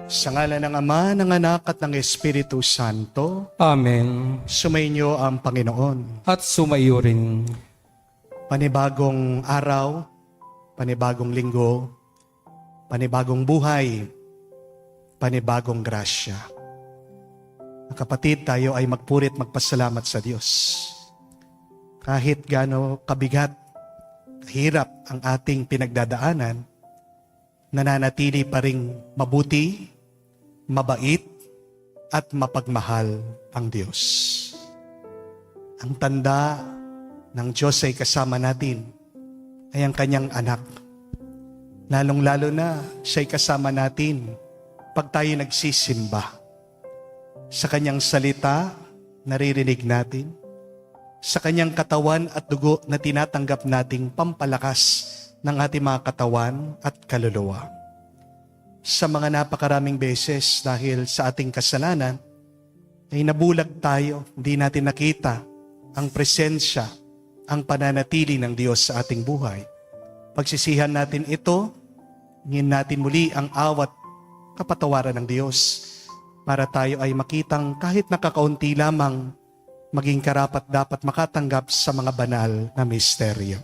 Sa ngalan ng Ama, ng Anak at ng Espiritu Santo, Amen. sumainyo ang Panginoon. At sumayo rin. Panibagong araw, panibagong linggo, panibagong buhay, panibagong grasya. Mga kapatid, tayo ay magpurit magpasalamat sa Diyos. Kahit gaano kabigat, kahirap ang ating pinagdadaanan, nananatili pa ring mabuti, mabait, at mapagmahal ang Diyos. Ang tanda ng Diyos ay kasama natin ay ang kanyang anak. Lalong-lalo na siya'y kasama natin pag tayo nagsisimba. Sa kanyang salita, naririnig natin. Sa kanyang katawan at dugo na tinatanggap nating pampalakas ng ating mga katawan at kaluluwa. Sa mga napakaraming beses dahil sa ating kasalanan, ay nabulag tayo, hindi natin nakita ang presensya, ang pananatili ng Diyos sa ating buhay. Pagsisihan natin ito, hingin natin muli ang awat kapatawaran ng Diyos para tayo ay makitang kahit nakakaunti lamang maging karapat dapat makatanggap sa mga banal na misteryo.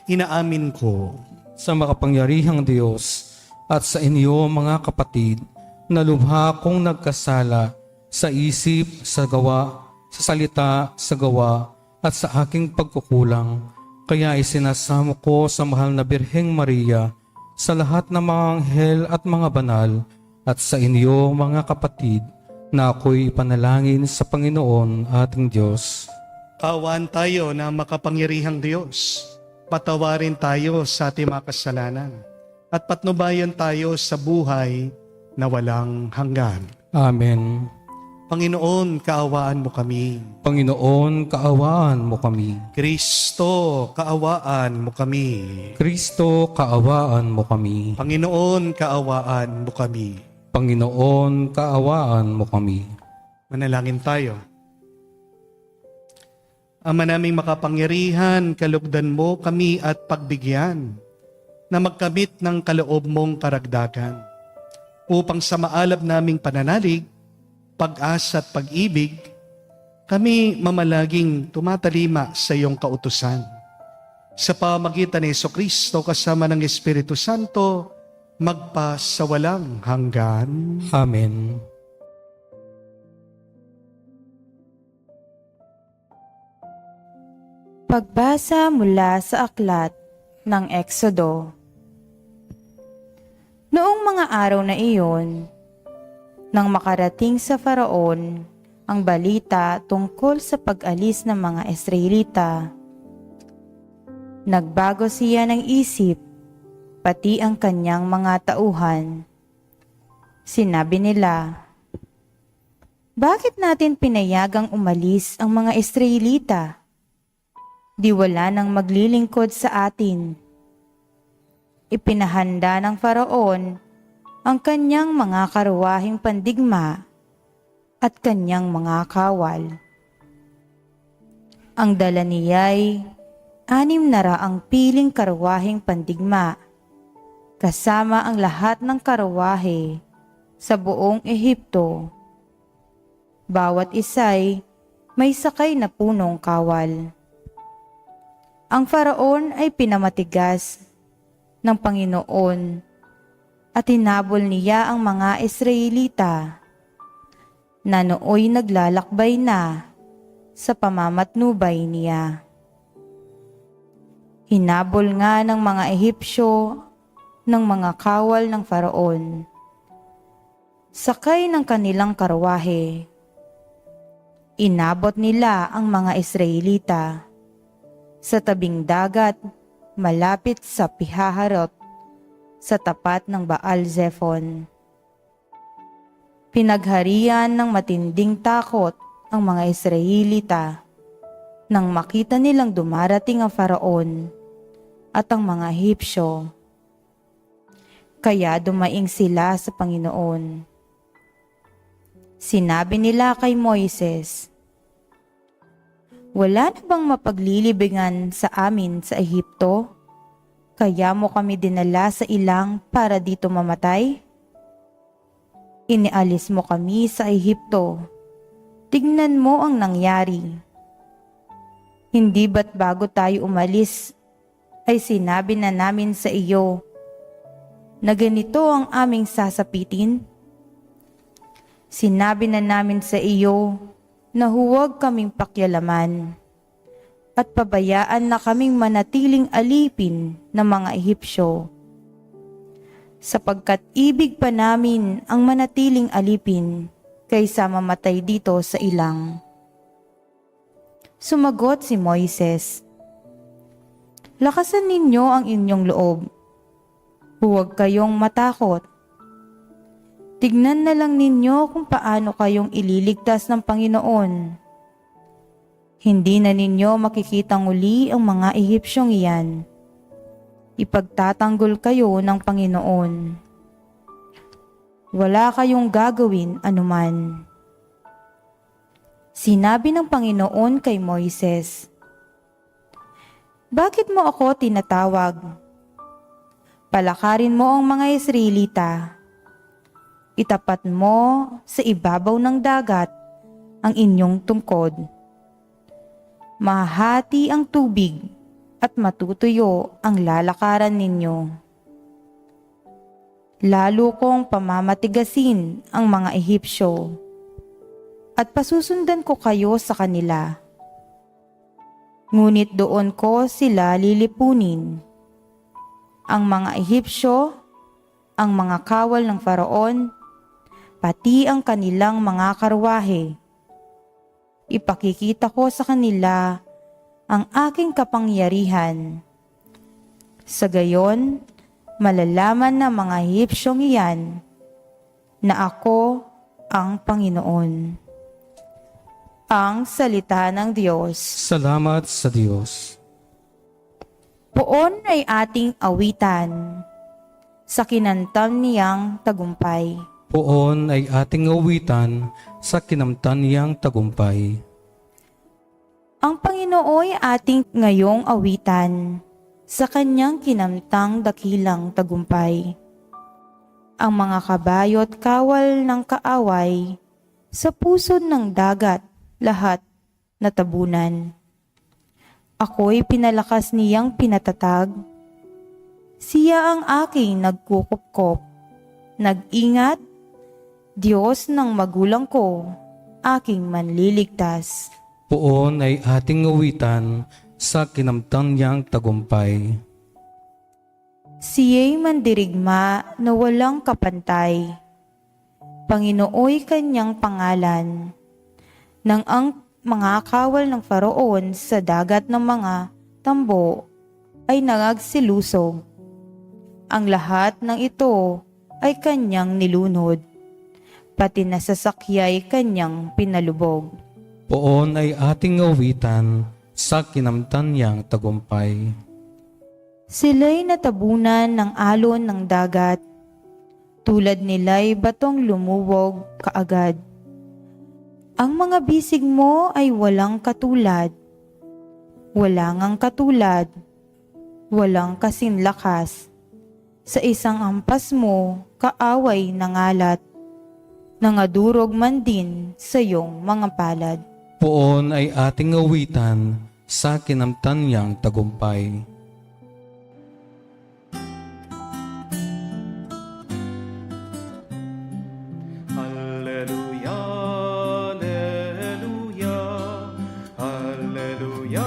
Inaamin ko Sa makapangyarihang Diyos at sa inyo mga kapatid, na lubha kong nagkasala sa isip, sa gawa, sa salita, sa gawa, at sa aking pagkukulang. Kaya isinasamo ko sa mahal na Birheng Maria, sa lahat ng mga anghel at mga banal, at sa inyo mga kapatid, na ako'y panalangin sa Panginoon ating Diyos. kaawaan tayo na makapangyarihang Diyos. Patawarin tayo sa ating mga kasalanan at patnubayan tayo sa buhay na walang hanggan. Amen. Panginoon, kaawaan mo kami. Panginoon, kaawaan mo kami. Kristo, kaawaan mo kami. Kristo, kaawaan mo kami. Panginoon, kaawaan mo kami. Panginoon, kaawaan mo kami. Manalangin tayo. Ama naming makapangyarihan, kalugdan mo kami at pagbigyan na magkamit ng kaloob mong karagdagan upang sa maalab naming pananalig, pag-asa at pag-ibig, kami mamalaging tumatalima sa iyong kautusan. Sa pamagitan ni Jesucristo kasama ng Espiritu Santo, magpa sa walang hanggan. Amen. Pagbasa mula sa aklat ng Eksodo. Noong mga araw na iyon, nang makarating sa Faraon ang balita tungkol sa pag-alis ng mga Israelita, nagbago siya ng isip, pati ang kanyang mga tauhan. Sinabi nila, "Bakit natin pinayagang umalis ang mga Israelita? Di wala nang maglilingkod sa atin." Ipinahanda ng Faraon ang kanyang mga karwaheng pandigma at kanyang mga kawal. Ang dala niya'y 600 piling karwaheng pandigma, kasama ang lahat ng karwahe sa buong Ehipto. Bawat isa'y may sakay na punong kawal. Ang Faraon ay pinamatigas ng Panginoon at hinabol niya ang mga Israelita na nooy naglalakbay na sa pamamatnubay niya. Hinabol nga ng mga Ehipsyo ng mga kawal ng Faraon, sakay ng kanilang karwahe. Inabot nila ang mga Israelita sa tabing dagat malapit sa Pihaharot sa tapat ng Baal-Zephon. Pinagharian ng matinding takot ang mga Israelita nang makita nilang dumarating ang Faraon at ang mga Ehipsyo. Kaya dumaing sila sa Panginoon. Sinabi nila kay Moises, "Wala na bang mapaglilibingan sa amin sa Ehipto? kaya mo kami dinala sa ilang para dito mamatay? Inialis mo kami sa Ehipto. Tignan mo ang nangyari. Hindi ba't bago tayo umalis ay sinabi na namin sa iyo na ganito ang aming sasapitin? Sinabi na namin sa iyo na huwag kaming pakialaman at pabayaan na kaming manatiling alipin ng mga Ehipsyo. Sapagkat ibig pa namin ang manatiling alipin kaysa mamatay dito sa ilang. Sumagot si Moises, lakasan ninyo ang inyong loob. Huwag kayong matakot. Tignan na lang ninyo kung paano kayong ililigtas ng Panginoon. Hindi na ninyo makikitang uli ang mga Ehipsyong iyan. Ipagtatanggol kayo ng Panginoon. Wala kayong gagawin anuman. Sinabi ng Panginoon kay Moises, bakit mo ako tinatawag? Palakarin mo ang mga Israelita. Itapat mo sa ibabaw ng dagat ang inyong tungkod. Mahati ang tubig at matutuyo ang lalakaran ninyo. Lalo kong pamamatigasin ang mga Ehipsyo at pasusundan ko kayo sa kanila. Ngunit doon ko sila lilipunin. Ang mga Ehipsyo, ang mga kawal ng Faraon, pati ang kanilang mga karwahe. Ipakikita ko sa kanila ang aking kapangyarihan. Sa gayon, malalaman ng mga Ehipsyong iyan na ako ang Panginoon. Ang salita ng Diyos. Salamat sa Diyos. Poon ay ating awitan sa kinantam niyang tagumpay. Poon ay ating awitan sa kinamtan niyang tagumpay. Ang Panginooy ating ngayong awitan sa kanyang kinamtang dakilang tagumpay. Ang mga kabayo't kawal ng kaaway sa pusod ng dagat lahat natabunan. Ako'y pinalakas niyang pinatatag. Siya ang aking nagkukupkop. Nag-ingat, Diyos ng magulang ko, aking manliligtas. Poon ay ating awitan sa kinamtan niyang tagumpay. Siya'y mandirigma na walang kapantay. Panginooy kanyang pangalan. Nang ang mga kawal ng Faraon sa dagat ng mga tambo ay nangagsilusog. Ang lahat ng ito ay kanyang nilunod, pati na sasakyay kanyang pinalubog. Poon ay ating awitan sa kinamtan niyang tagumpay. Sila'y natabunan ng alon ng dagat, tulad nila'y batong lumuwog kaagad. Ang mga bisig mo ay walang katulad, walang ang katulad, walang kasing lakas. Sa isang ampas mo, kaaway nangalat, nangadurog man din sa iyong mga palad. Poon ay ating awitan sa kinamtan niyang tagumpay. Alleluia, alleluia, alleluia, alleluia,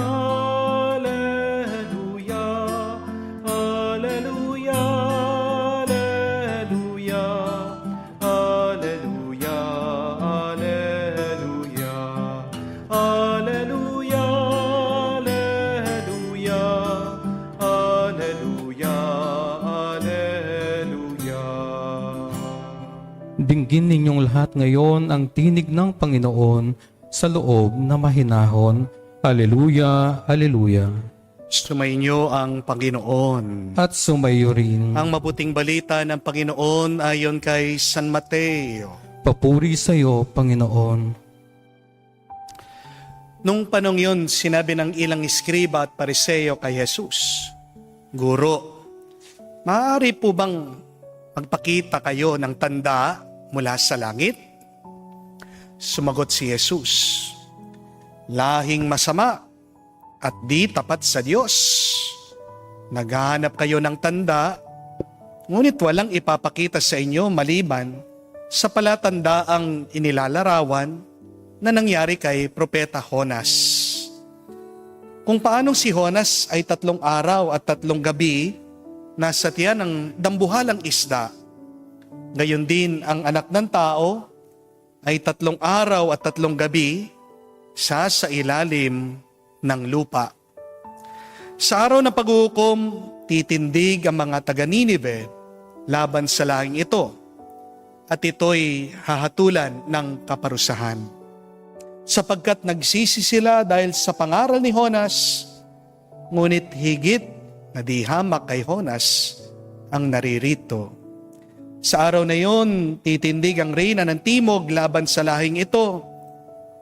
alleluia, alleluia, alleluia, alleluia, alleluia, alleluia, alleluia, alleluia. Dinggin ninyong lahat ngayon ang tinig ng Panginoon sa loob na mahinahon. Alleluia, Alleluia. Sumainyo ang Panginoon. At sumayo rin. Ang mabuting balita ng Panginoon ayon kay San Mateo. Papuri sa iyo, Panginoon. Nung panong yun, sinabi ng ilang iskriba at pariseo kay Jesus, Guro, Maaari po bang magpakita kayo ng tanda mula sa langit? Sumagot si Jesus, lahing masama at di tapat sa Diyos. Naghahanap kayo ng tanda, ngunit walang ipapakita sa inyo maliban sa palatandaang inilalarawan na nangyari kay Propeta Jonas. Kung paanong si Jonas ay 3 araw at 3 gabi nasa tiyan ng dambuhalang isda, gayon din ang anak ng tao ay 3 araw at 3 gabi sa ilalim ng lupa. Sa araw ng paghuhukom, titindig ang mga taga-Ninive laban sa lahing ito, at ito'y hahatulan ng kaparusahan. Sapagkat nagsisi sila dahil sa pangaral ni Jonas, ngunit higit na di hamak kay Jonas ang naririto. Sa araw na iyon, titindig ang reyna ng timog laban sa lahing ito,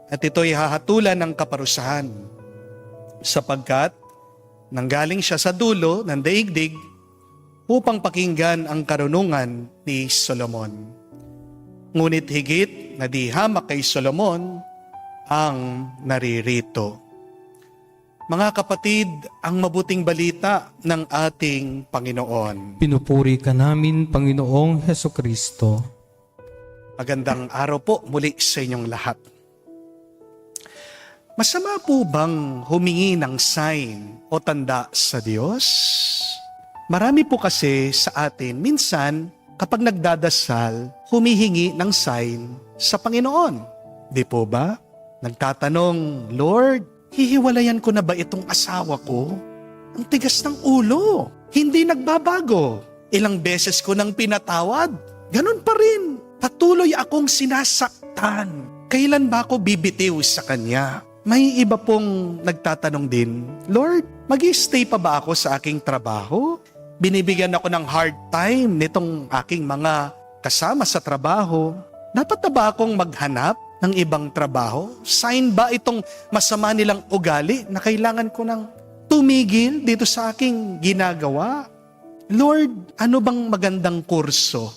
at ito'y hahatulan ng kaparusahan. Sapagkat nanggaling siya sa dulo ng daigdig upang pakinggan ang karunungan ni Solomon. Ngunit higit na di hamak kay Solomon ang naririto. Mga kapatid, ang mabuting balita ng ating Panginoon. Pinupuri ka namin, Panginoong Hesukristo. Magandang araw po muli sa inyong lahat. Masama po bang humingi ng sign o tanda sa Diyos? Marami po kasi sa atin, minsan kapag nagdadasal, humihingi ng sign sa Panginoon. Di po ba? Nagtatanong, Lord, hihiwalayan ko na ba itong asawa ko? Ang tigas ng ulo. Hindi nagbabago. Ilang beses ko nang pinatawad. Ganun pa rin. Patuloy akong sinasaktan. Kailan ba ako bibitiw sa Kanya? May iba pong nagtatanong din, Lord, mag-i-stay pa ba ako sa aking trabaho? Binibigyan ako ng hard time nitong aking mga kasama sa trabaho. Dapat na ba akong maghanap ng ibang trabaho? Sign ba itong masama nilang ugali na kailangan ko ng tumigil dito sa aking ginagawa? Lord, ano bang magandang kurso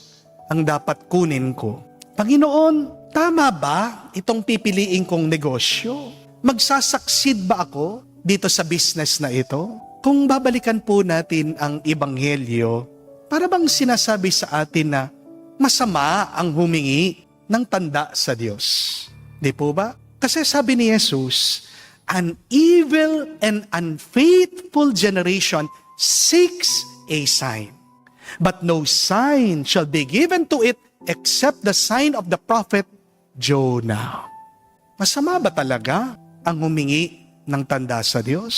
ang dapat kunin ko? Panginoon, tama ba itong pipiliin kong negosyo? Magsasucceed ba ako dito sa business na ito? Kung babalikan po natin ang Ebanghelyo, para bang sinasabi sa atin na masama ang humingi ng tanda sa Diyos? Di po ba? Kasi sabi ni Jesus, an evil and unfaithful generation seeks a sign. But no sign shall be given to it except the sign of the prophet Jonah. Masama ba talaga ang humingi ng tanda sa Diyos?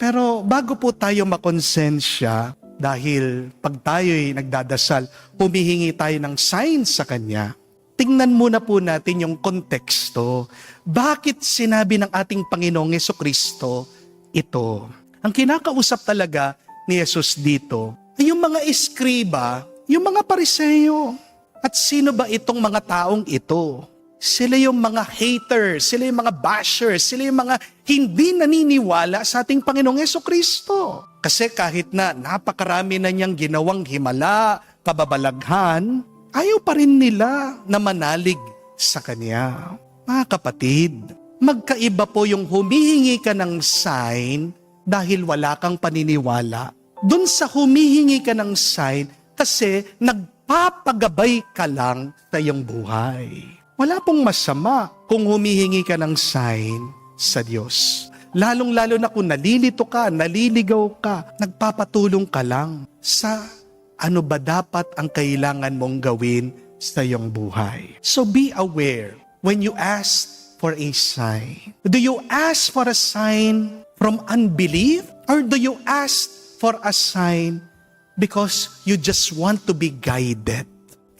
Pero bago po tayo makonsensya, dahil pag tayo'y nagdadasal, humihingi tayo ng sign sa Kanya, tingnan muna po natin yung konteksto. Bakit sinabi ng ating Panginoong Hesukristo ito? Ang kinakausap talaga ni Jesus dito ay yung mga eskriba, yung mga pariseyo. At sino ba itong mga taong ito? Sila yung mga haters, sila yung mga bashers, sila yung mga hindi naniniwala sa ating Panginoong Hesukristo. Kasi kahit na napakarami na niyang ginawang himala, kababalaghan, ayaw pa rin nila na manalig sa Kanya. Mga kapatid, magkaiba po yung humihingi ka ng sign dahil wala kang paniniwala. Dun sa humihingi ka ng sign kasi nagpapagabay ka lang sa iyong buhay. Wala pong masama kung humihingi ka ng sign sa Diyos. Lalong-lalo na kung nalilito ka, naliligaw ka, nagpapatulong ka lang sa ano ba dapat ang kailangan mong gawin sa iyong buhay. So be aware when you ask for a sign. Do you ask for a sign from unbelief? Or do you ask for a sign because you just want to be guided?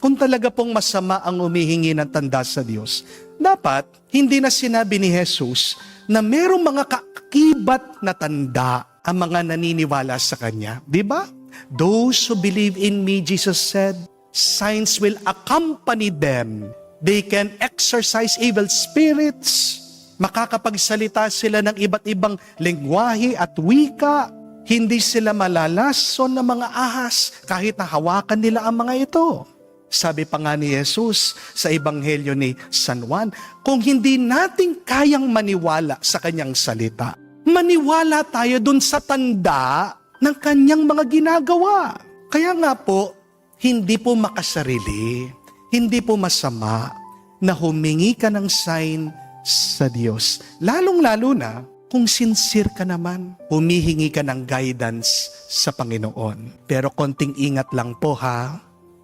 Kung talaga pong masama ang humihingi ng tanda sa Diyos, dapat hindi na sinabi ni Jesus na merong mga kakibat na tanda ang mga naniniwala sa Kanya. Di ba? Those who believe in me, Jesus said, signs will accompany them. They can exorcise evil spirits. Makakapagsalita sila ng iba't ibang lengguwahe at wika. Hindi sila malalason ng mga ahas kahit na hawakan nila ang mga ito. Sabi pa nga ni Jesus sa Ebanghelyo ni San Juan, kung hindi natin kayang maniwala sa kanyang salita, maniwala tayo dun sa tanda ng kanyang mga ginagawa. Kaya nga po, hindi po makasarili, hindi po masama na humingi ka ng sign sa Diyos. Lalong-lalo na kung sincere ka naman, humihingi ka ng guidance sa Panginoon. Pero konting ingat lang po ha.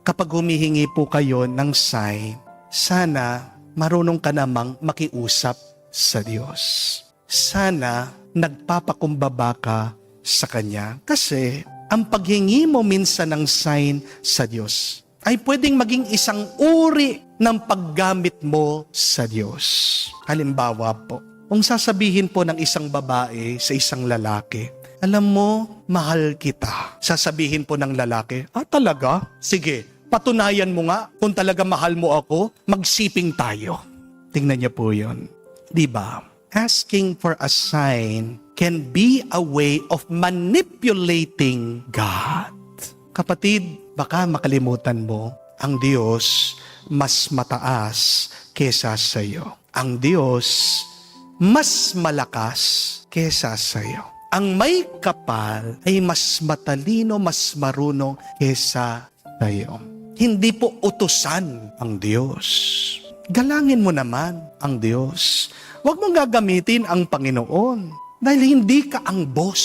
Kapag humihingi po kayo ng sign, sana marunong ka namang makiusap sa Diyos. Sana nagpapakumbaba ka sa Kanya. Kasi ang paghingi mo minsan ng sign sa Diyos ay pwedeng maging isang uri ng paggamit mo sa Diyos. Halimbawa po, kung sasabihin po ng isang babae sa isang lalaki, alam mo, mahal kita. Sasabihin po ng lalaki, talaga? Sige. Patunayan mo nga kung talaga mahal mo ako, magsiping tayo. Tingnan niyo po yun. Diba? Asking for a sign can be a way of manipulating God. Kapatid, baka makalimutan mo, ang Diyos mas mataas kesa sa iyo. Ang Diyos mas malakas kesa sa iyo. Ang may kapal ay mas matalino, mas marunong kesa sa iyo. Hindi po utusan ang Diyos. Galangin mo naman ang Diyos. Huwag mong gagamitin ang Panginoon dahil hindi ka ang boss.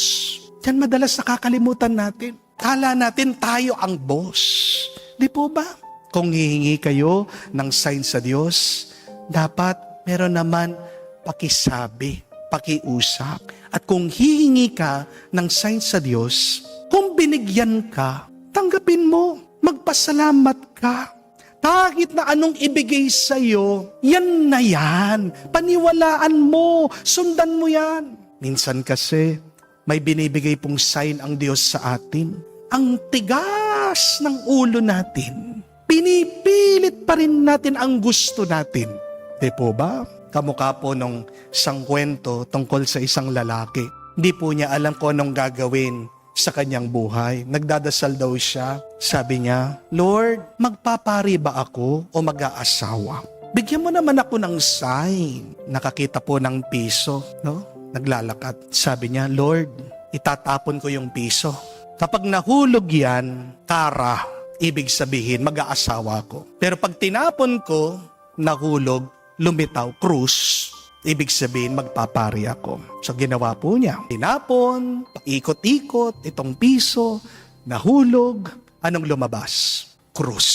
Yan madalas nakakalimutan natin. Kala natin tayo ang boss. Di po ba? Kung hihingi kayo ng sign sa Diyos, dapat meron naman pakisabi, pakiusap. At kung hihingi ka ng sign sa Diyos, kung binigyan ka, tanggapin mo. Magpasalamat ka. Kahit na anong ibigay sa iyo, yan na yan. Paniwalaan mo. Sundan mo yan. Minsan kasi, may binibigay pong sign ang Diyos sa atin. Ang tigas ng ulo natin. Pinipilit pa rin natin ang gusto natin. Di po ba? Kamukha po nung isang kwento tungkol sa isang lalaki. Hindi po niya alam kung anong gagawin sa kanyang buhay. Nagdadasal daw siya. Sabi niya, Lord, magpapari ba ako o mag-aasawa? Bigyan mo naman ako ng sign. Nakakita po ng piso, no? Naglalakad. Sabi niya, Lord, itatapon ko yung piso. Kapag nahulog yan, kara, ibig sabihin, mag-aasawa ko. Pero pag tinapon ko, nahulog, lumitaw, krus, ibig sabihin, magpapari ako. So, ginawa po niya. Tinapon, paikot-ikot, itong piso, nahulog. Anong lumabas? Krus.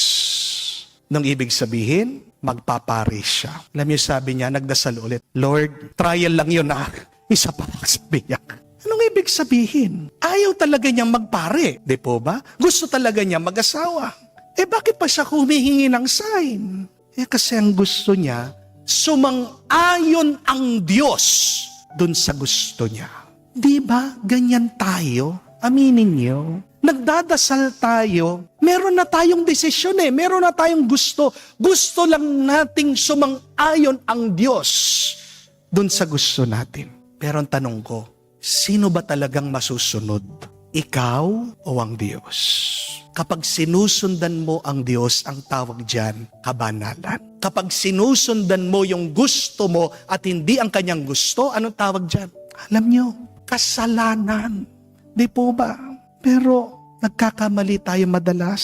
Nung ibig sabihin, magpapari siya. Alam niyo, sabi niya, nagdasal ulit, Lord, trial lang yun na. Isa pa sabi niya. Anong ibig sabihin? Ayaw talaga niyang magpare. Di po ba? Gusto talaga niya mag-asawa. Bakit pa siya humihingi ng sign? Kasi ang gusto niya, sumang-ayon ang Diyos dun sa gusto niya. Di ba? Ganyan tayo. Aminin niyo. Nagdadasal tayo. Meron na tayong desisyon Meron na tayong gusto. Gusto lang nating sumang-ayon ang Diyos dun sa gusto natin. Pero ang tanong ko, sino ba talagang masusunod? Ikaw o ang Diyos? Kapag sinusundan mo ang Diyos, ang tawag dyan, kabanalan. Kapag sinusundan mo yung gusto mo at hindi ang kanyang gusto, anong tawag dyan? Alam nyo, kasalanan. Di po ba? Pero nagkakamali tayo madalas.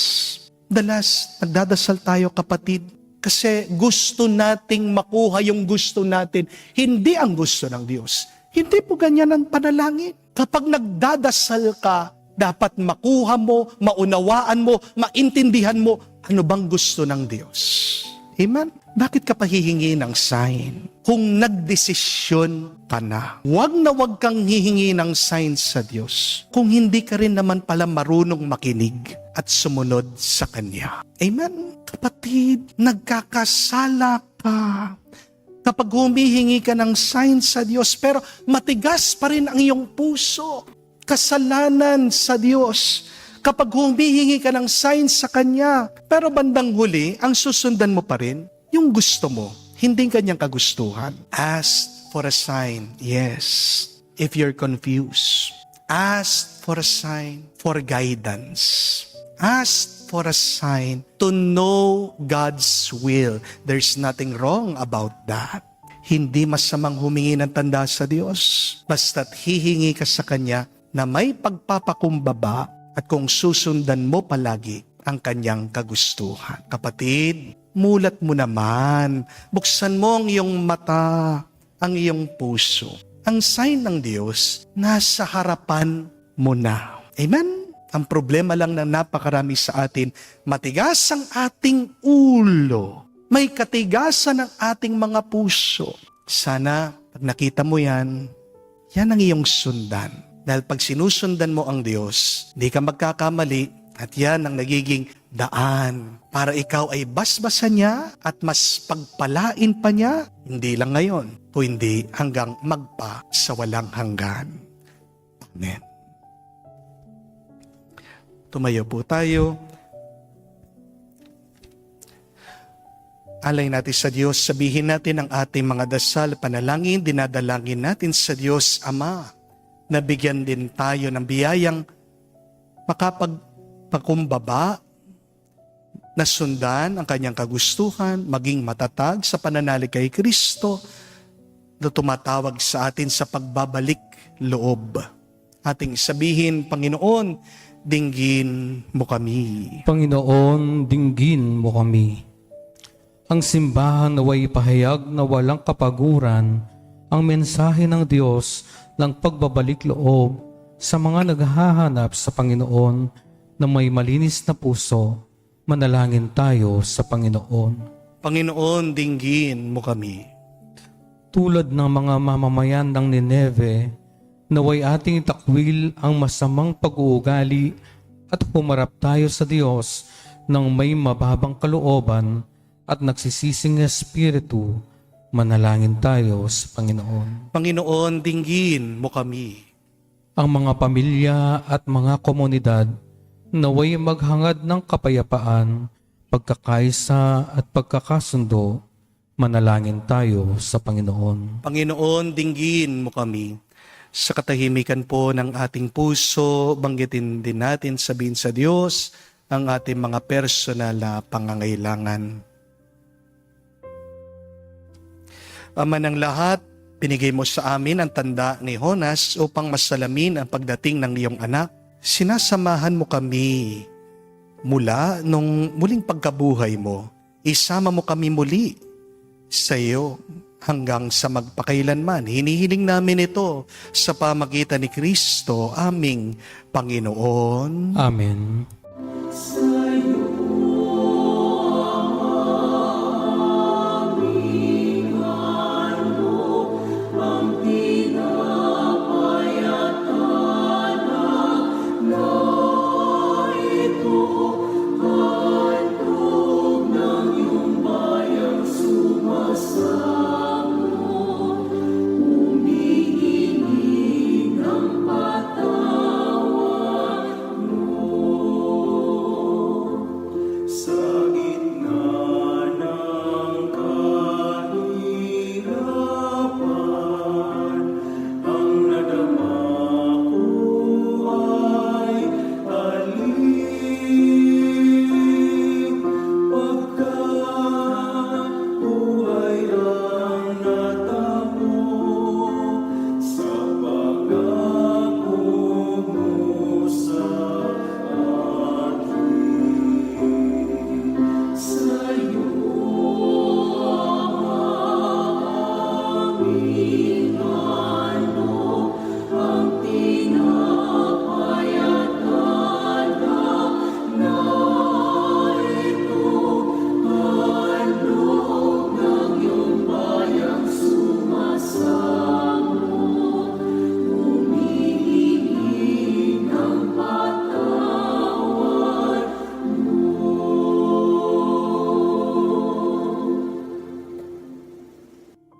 Dalas, nagdadasal tayo kapatid. Kasi gusto nating makuha yung gusto natin. Hindi ang gusto ng Diyos. Hindi po ganyan ang panalangin. Kapag nagdadasal ka, dapat makuha mo, maunawaan mo, maintindihan mo, ano bang gusto ng Diyos. Amen? Bakit ka pa hihingi ng sign? Kung nagdesisyon ka na, wag kang hihingi ng sign sa Diyos kung hindi ka rin naman pala marunong makinig at sumunod sa Kanya. Amen? Kapatid, nagkakasala ka. Kapag humihingi ka ng sign sa Diyos, pero matigas pa rin ang iyong puso, kasalanan sa Diyos. Kapag humihingi ka ng sign sa Kanya, pero bandang huli, ang susundan mo pa rin, yung gusto mo, hindi kanyang kagustuhan. Ask for a sign, yes. If you're confused, Ask for a sign, for guidance. Ask for a sign to know God's will. There's nothing wrong about that. Hindi masamang humingi ng tanda sa Diyos. Basta't hihingi ka sa Kanya na may pagpapakumbaba at kung susundan mo palagi ang Kanyang kagustuhan. Kapatid, mulat mo naman. Buksan mo ang iyong mata, ang iyong puso. Ang sign ng Diyos, nasa harapan mo na. Amen? Ang problema lang na napakarami sa atin, matigas ang ating ulo. May katigasan ng ating mga puso. Sana, pag nakita mo yan, yan ang iyong sundan. Dahil pag sinusundan mo ang Diyos, hindi ka magkakamali at yan ang nagiging daan para ikaw ay basbasan niya at mas pagpalain pa niya, hindi lang ngayon, kundi hanggang magpa sa walang hanggan. Amen. Tumayo po tayo. Alay natin sa Diyos, sabihin natin ang ating mga dasal, panalangin, dinadalangin natin sa Diyos Ama, na bigyan din tayo ng biyayang makapagpakumbaba, na sundan ang kanyang kagustuhan, maging matatag sa pananalig kay Kristo, na tumatawag sa atin sa pagbabalik loob. Ating sabihin, Panginoon, dinggin mo kami. Panginoon, dinggin mo kami. Ang simbahan naway pahayag na walang kapaguran ang mensahe ng Diyos ng pagbabalik loob sa mga naghahanap sa Panginoon na may malinis na puso. Manalangin tayo sa Panginoon. Panginoon, dinggin mo kami. Tulad ng mga mamamayan ng Nineve, naway ating takwil ang masamang pag-uugali at humarap tayo sa Diyos ng may mababang kalooban at nagsisising espiritu. Manalangin tayo sa Panginoon. Panginoon, dinggin mo kami. Ang mga pamilya at mga komunidad naway maghangad ng kapayapaan, pagkakaisa at pagkakasundo. Manalangin tayo sa Panginoon. Panginoon, dinggin mo kami. Sa katahimikan po ng ating puso, banggitin din natin, sabihin sa Diyos ang ating mga personal na pangangailangan. Ama ng lahat, binigay mo sa amin ang tanda ni Jonas upang masalamin ang pagdating ng iyong anak. Sinasamahan mo kami mula nung muling pagkabuhay mo. Isama mo kami muli sa iyo hanggang sa magpakailanman. Hinihiling namin ito sa pamagitan ni Kristo, aming Panginoon. Amen.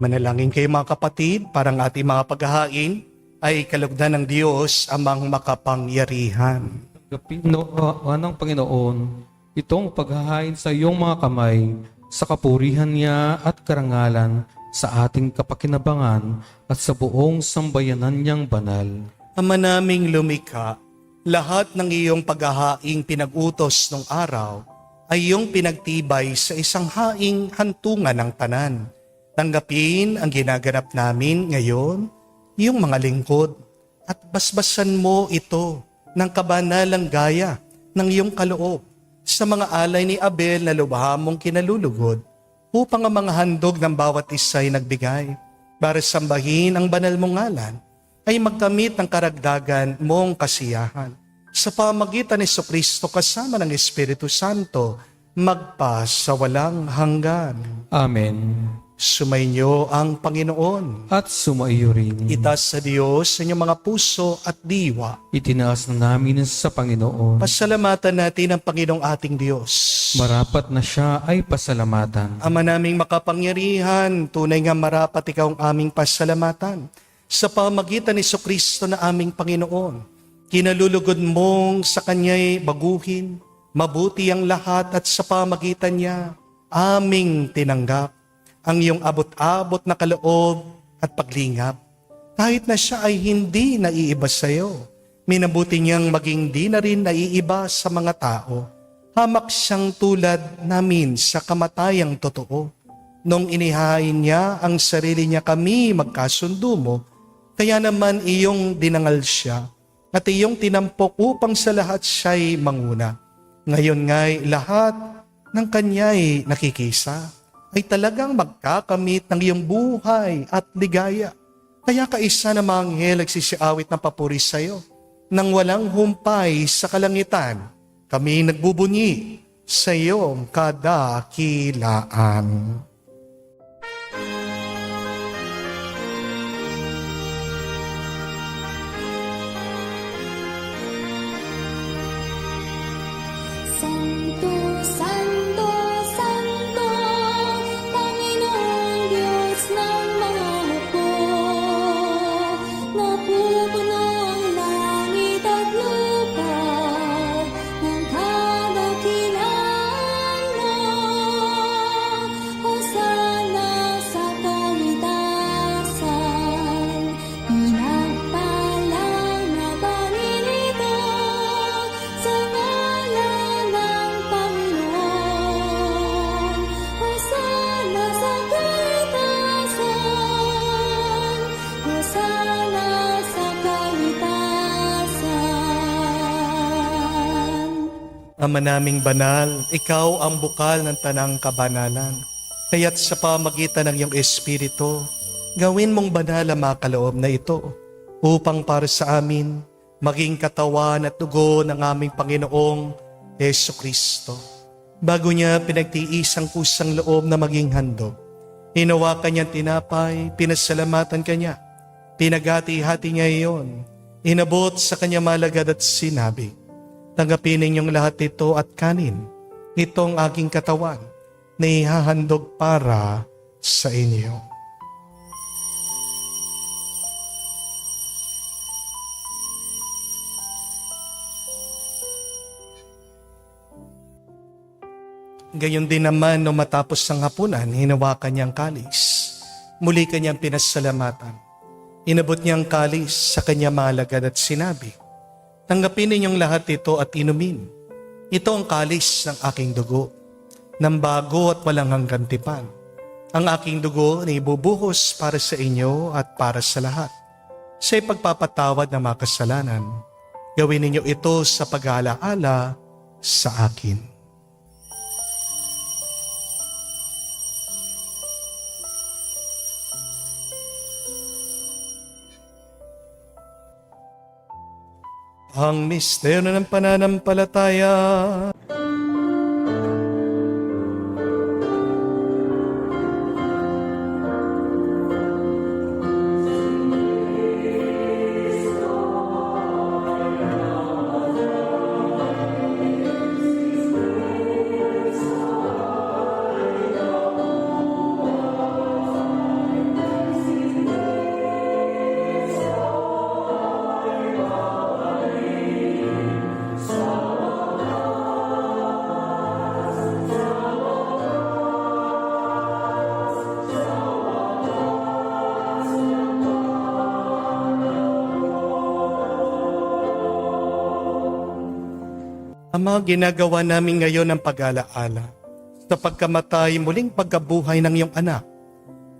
Manalangin kayo mga kapatid, parang ating mga paghahain ay kalugdan ng Diyos amang makapangyarihan. Anong Panginoon, itong paghahain sa iyong mga kamay, sa kapurihan niya at karangalan, sa ating kapakinabangan at sa buong sambayanan niyang banal. Ama naming lumikha, lahat ng iyong paghahaing pinag-utos ng araw ay iyong pinagtibay sa isang haing hantungan ng tanan. Tanggapin ang ginaganap namin ngayon, iyong mga lingkod, at basbasan mo ito ng kabanalang gaya ng iyong kaloob sa mga alay ni Abel na lubha mong kinalulugod upang ang mga handog ng bawat isa ay nagbigay para sambahin ang banal mong ngalan ay magkamit ng karagdagan mong kasiyahan. Sa pamagitan ni Kristo kasama ng Espiritu Santo, magpa sa walang hanggan. Amen. Sumainyo ang Panginoon. At sumaiyo rin. Itaas sa Diyos sa inyong mga puso at diwa. Itinaas na namin sa Panginoon. Pasalamatan natin ang Panginoong ating Diyos. Marapat na siya ay pasalamatan. Ama naming makapangyarihan, tunay nga marapat ikaw ang aming pasalamatan. Sa pamagitan ni Kristo na aming Panginoon, kinalulugod mong sa Kanya'y baguhin, mabuti ang lahat at sa pamagitan niya, aming tinanggap ang iyong abot-abot na kaloob at paglingap. Kahit na siya ay hindi naiiba sa iyo, minabuti niyang maging di na rin naiiba sa mga tao. Hamak siyang tulad namin sa kamatayang totoo. Nung inihain niya ang sarili niya kami magkasundo mo, kaya naman iyong dinangal siya at iyong tinampok upang sa lahat siya'y manguna. Ngayon nga'y lahat ng kanya'y nakikisa ay talagang magkakamit ng iyong buhay at ligaya. Kaya kaisa na mga anghel nagsisiawit ng papuri sa iyo. Nang walang humpay sa kalangitan, kami nagbubunyi sa iyong kadakilaan. Santo, Santo, Santo, Panginoong Diyos ng mga hukbo. Napupuno ang langit at lupa ng kadakilaan mo. Hosana sa kalitasan, pinagpalang na Panginoon ito sa ngalan ng Panginoon. Hosana sa kalitasan, Hosana sa kalitasan. Ama naming banal, ikaw ang bukal ng tanang kabanalan. Kaya't sa pamagitan ng iyong Espiritu, gawin mong banal ang mga kaloob na ito upang para sa amin maging katawan at dugo ng aming Panginoong Jesucristo. Bago niya pinagtiis ang kusang loob na maging handog, hinawakan niyang tinapay, pinasalamatan kanya, pinagati-hati niya iyon, inabot sa kanya malagad at sinabi, tanggapin ninyong lahat ito at kanin. Itong aking katawan na ihahandog para sa inyo. Gayon din naman nung matapos ang hapunan, hinawakan niyang kalis. Muli kanyang pinasalamatan. Inabot niyang kalis sa kanya malagad at sinabi, tanggapin ninyong lahat ito at inumin. Ito ang kalis ng aking dugo, ng bago at walang hanggang tipan. Ang aking dugo na ibubuhos para sa inyo at para sa lahat. Sa ipagpapatawad ng mga kasalanan, gawin ninyo ito sa pag-aalaala sa akin. Ang misteryo ng pananampalataya. Ama, ginagawa namin ngayon ang pag-alaala sa pagkamatay muling pagkabuhay ng iyong anak.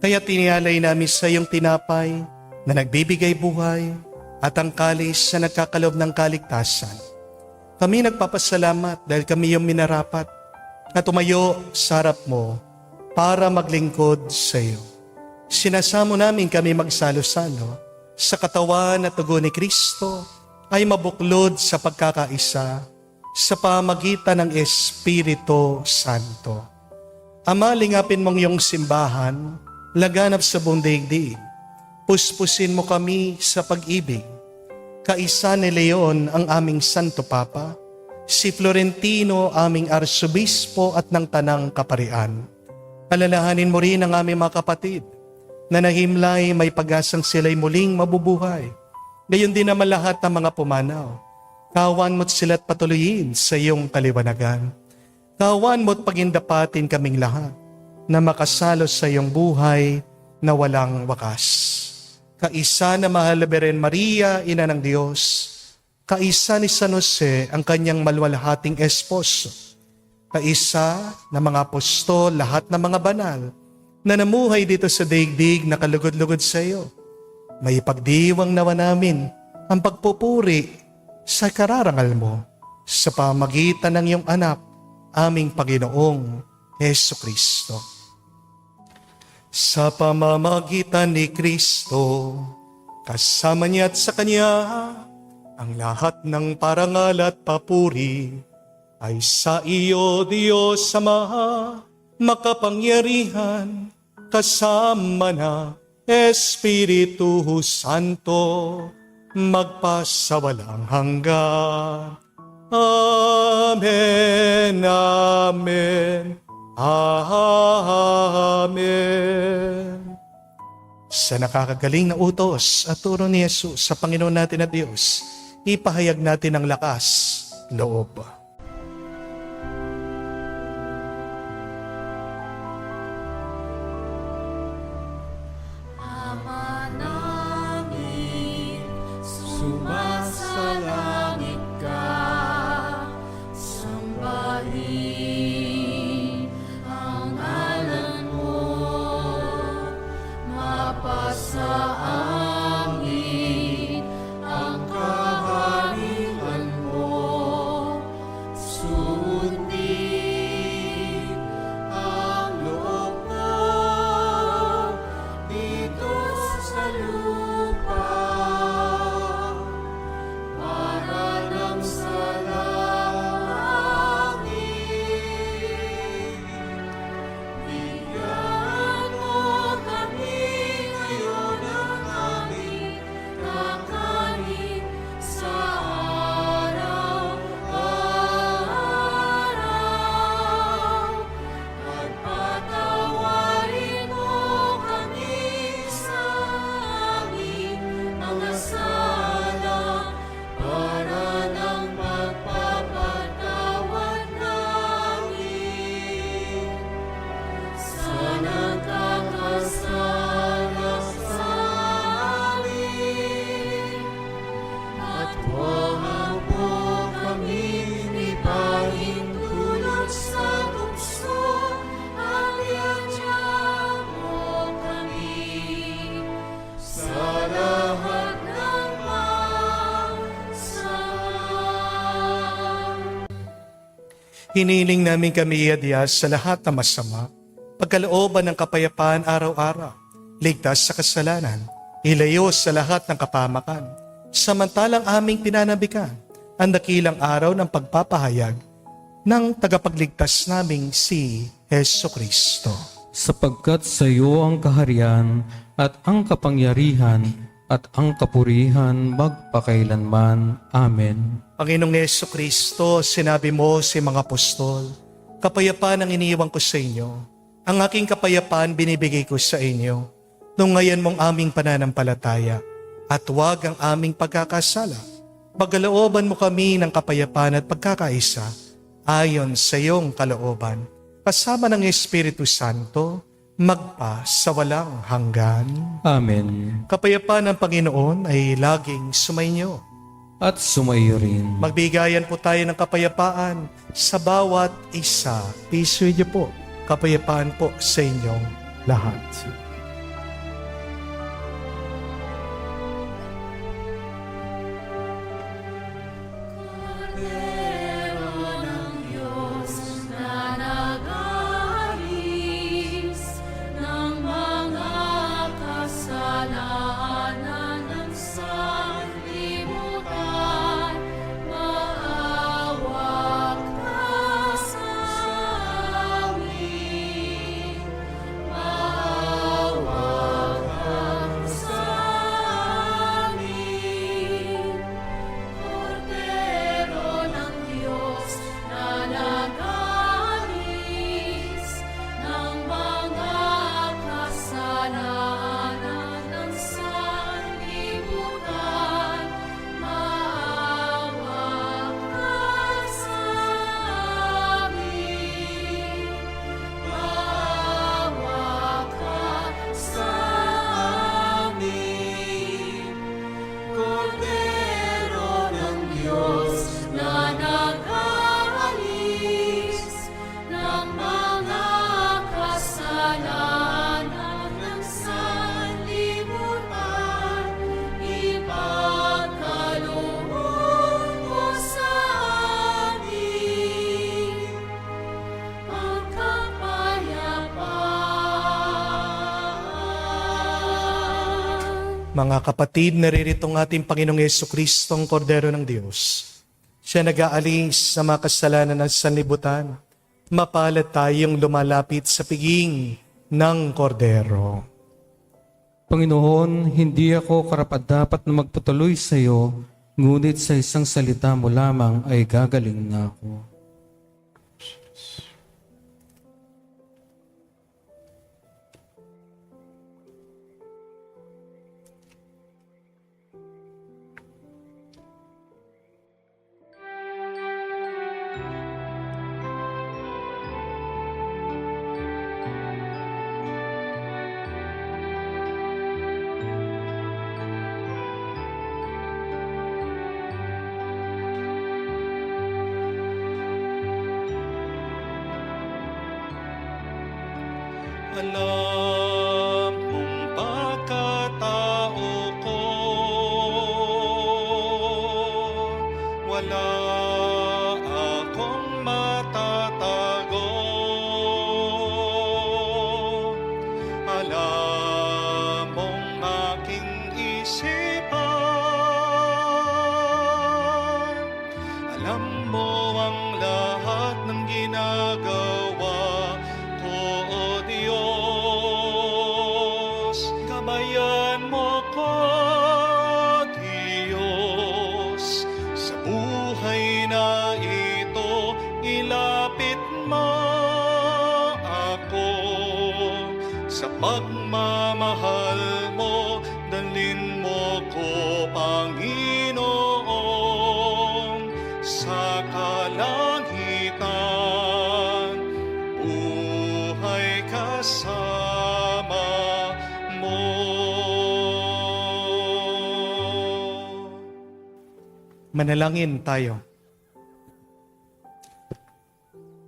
Kaya tinialay namin sa iyong tinapay na nagbibigay buhay at ang kalis na nagkakalob ng kaligtasan. Kami nagpapasalamat dahil kami iyong minarapat na tumayo sa harap mo para maglingkod sa iyo. Sinasamo namin kami magsalo-salo sa katawan at tugo ni Kristo ay mabuklod sa pagkakaisa sa pamagitan ng Espiritu Santo. Ama, lingapin mong iyong simbahan, laganap sa buong daigdig. Puspusin mo kami sa pag-ibig. Kaisa ni Leon ang aming Santo Papa, si Florentino aming Arsobispo at ng Tanang Kaparian. Alalahanin mo rin ang aming mga kapatid na nahimlay may pag-asang sila'y muling mabubuhay. Gayon din naman lahat ng mga pumanaw. Kawan mo't sila't patuloyin sa iyong kaliwanagan. Kawan mo't pagindapatin kaming lahat na makasalo sa iyong buhay na walang wakas. Kaisa na mahal na Birhen Maria, Ina ng Diyos, kaisa ni San Jose, ang kanyang maluwalhating esposo, kaisa na mga apostol, lahat ng mga banal na namuhay dito sa daigdig na kalugod-lugod sa iyo. May pagdiwang nawa namin ang pagpupuri sa kararangal mo sa pamagitan ng iyong anak, aming Panginoong Hesukristo. Sa pamamagitan ni Kristo, kasama niya at sa Kanya, ang lahat ng parangal at papuri ay sa iyo, Diyos Ama, makapangyarihan, kasama na Espiritu Santo, magpasawalang hanggan. Amen, amen, amen. Sa nakakagaling na utos at turo ni Jesus sa Panginoon natin at Diyos, ipahayag natin ang lakas, loob. Ama namin, sumasalangit ka, sambahin ang ngalan mo, mapasa amin ang kaharian mo, sundin ang loob mo dito sa lupa. Para ng sa langit, bigyan mo kami ngayon ng aming kakanin sa araw-araw. At patawarin mo kami sa aming mga sala, para ng pagpapatawad namin sa nagkakasala sa amin. At huwag mo kami ipahintulot sa tukso, at iadya mo kami sa lahat ng masama. Hiniling namin kami iadya sa lahat ng masama, pagkalooban ng kapayapaan araw-araw, ligtas sa kasalanan, ilayo sa lahat ng kapamakan, samantalang aming pinanabikan ang dakilang araw ng pagpapahayag ng tagapagligtas naming si Hesukristo. Sapagkat sa iyo ang kaharian at ang kapangyarihan at ang kapurihan magpakailanman. Amen. Panginoong Hesukristo, sinabi mo sa mga apostol, kapayapaan ang iniiwan ko sa inyo. Ang aking kapayapaan binibigay ko sa inyo. Nung ngayon mong aming pananampalataya, at huwag ang aming pagkakasala. Pagalooban mo kami ng kapayapaan at pagkakaisa, ayon sa iyong kalooban, kasama ng Espiritu Santo, magpa sa walang hanggan. Amen. Kapayapaan ng Panginoon ay laging sumainyo. at sumaiyo rin. Magbigayan po tayo ng kapayapaan sa bawat isa. Peace with you po. Kapayapaan po sa inyong lahat. Kordero ng Diyos na nag-aalis ng mga kasalanan ng sanlibutan, maawa ka sa amin. Maawa ka sa amin. Kordero ng Diyos na nag-aalis ng mga kasalanan ng sanlibutan, maawa ka sa amin. Maawa ka sa amin. Kordero ng Diyos na nag-aalis ng mga kasalanan ng sanlibutan, ipagkaloob mo sa amin ang kapayapaan. Mga kapatid, naririto ang ating Panginoong Yesukristo, ang Kordero ng Diyos. Siya nag-aalis sa mga kasalanan ng sanlibutan. Mapalad tayong lumalapit sa piging ng Kordero. Panginoon, hindi ako karapat-dapat na magpatuloy sa iyo, ngunit sa isang salita mo lamang ay gagaling na ako. Alam mong pagkatao ko, wala akong matatago. Alam mong aking isipan, alam mo ang lahat ng ginagawa ko, O Diyos. Gabayan mo ko, Diyos, sa buhay na ito. Ilapit mo ako sa pagmamahal mo. Dalhin mo ko, Panginoon, sa kalangitan. Buhay kasama mo. Manalangin tayo.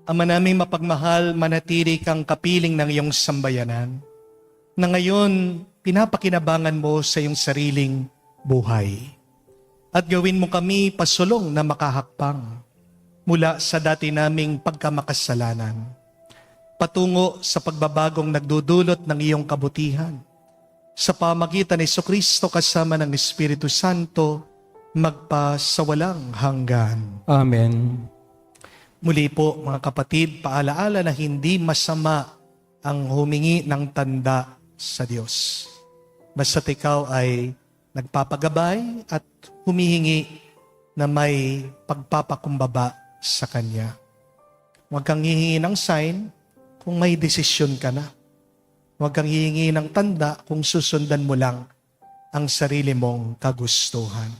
Ama naming mapagmahal, manatili kang kapiling ng iyong sambayanan, na ngayon pinapakinabangan mo sa iyong sariling buhay. At gawin mo kami pasulong na makahakbang mula sa dati naming pagkamakasalanan, patungo sa pagbabagong nagdudulot ng iyong kabutihan. Sa pamagitan ni Jesucristo kasama ng Espiritu Santo, magpa sa walang hanggan. Amen. Muli po mga kapatid, paalaala na hindi masama ang humingi ng tanda sa Diyos. Basta't ikaw ay nagpapagabay at humihingi na may pagpapakumbaba sa Kanya. Huwag kang hihingi ng sign kung may desisyon ka na. Huwag kang hihingi ng tanda kung susundan mo lang ang sarili mong kagustuhan.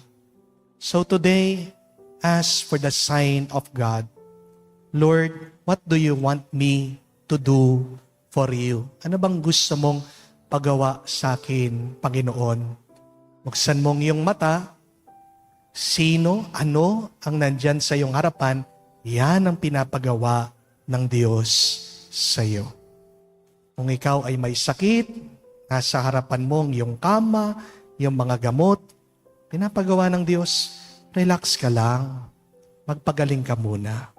So today, ask for the sign of God. Lord, what do you want me to do for you? Ano bang gusto mong pagawa sa akin, Panginoon? Buksan mong iyong mata, Sino, ano ang nandyan sa iyong harapan, yan ang pinapagawa ng Diyos sa iyo. Kung ikaw ay may sakit, nasa harapan mo ang iyong kama, yung mga gamot, pinapagawa ng Diyos, relax ka lang, magpagaling ka muna.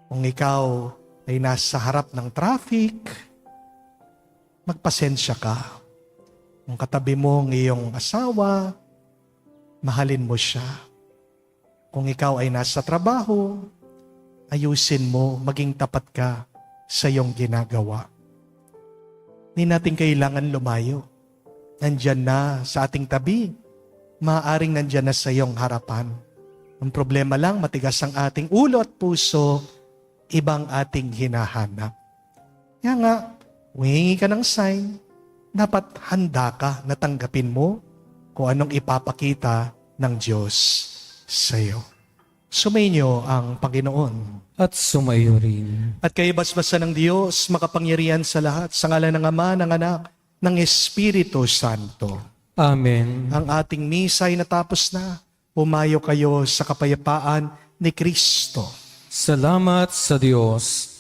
Kung ikaw ay nasa harap ng traffic, magpasensya ka. Kung katabi mo ang iyong asawa, mahalin mo siya. Kung ikaw ay nasa trabaho, ayusin mo, maging tapat ka sa iyong ginagawa. Hindi natin kailangan lumayo. Nandyan na sa ating tabi. Maaaring nandyan na sa iyong harapan. Ang problema lang, matigas ang ating ulo at puso, ibang ating hinahanap. Kaya nga, humingi ka ng sign, dapat handa ka na tanggapin mo kung anong ipapakita ng Diyos sa iyo. Sumainyo ang Panginoon. At sumayo rin. At kayo basbasan ng Diyos, makapangyarihan sa lahat, sa ngalan ng Ama, ng Anak, ng Espiritu Santo. Amen. Ang ating misa ay natapos na. Pumayo kayo sa kapayapaan ni Kristo. Salamat sa Diyos.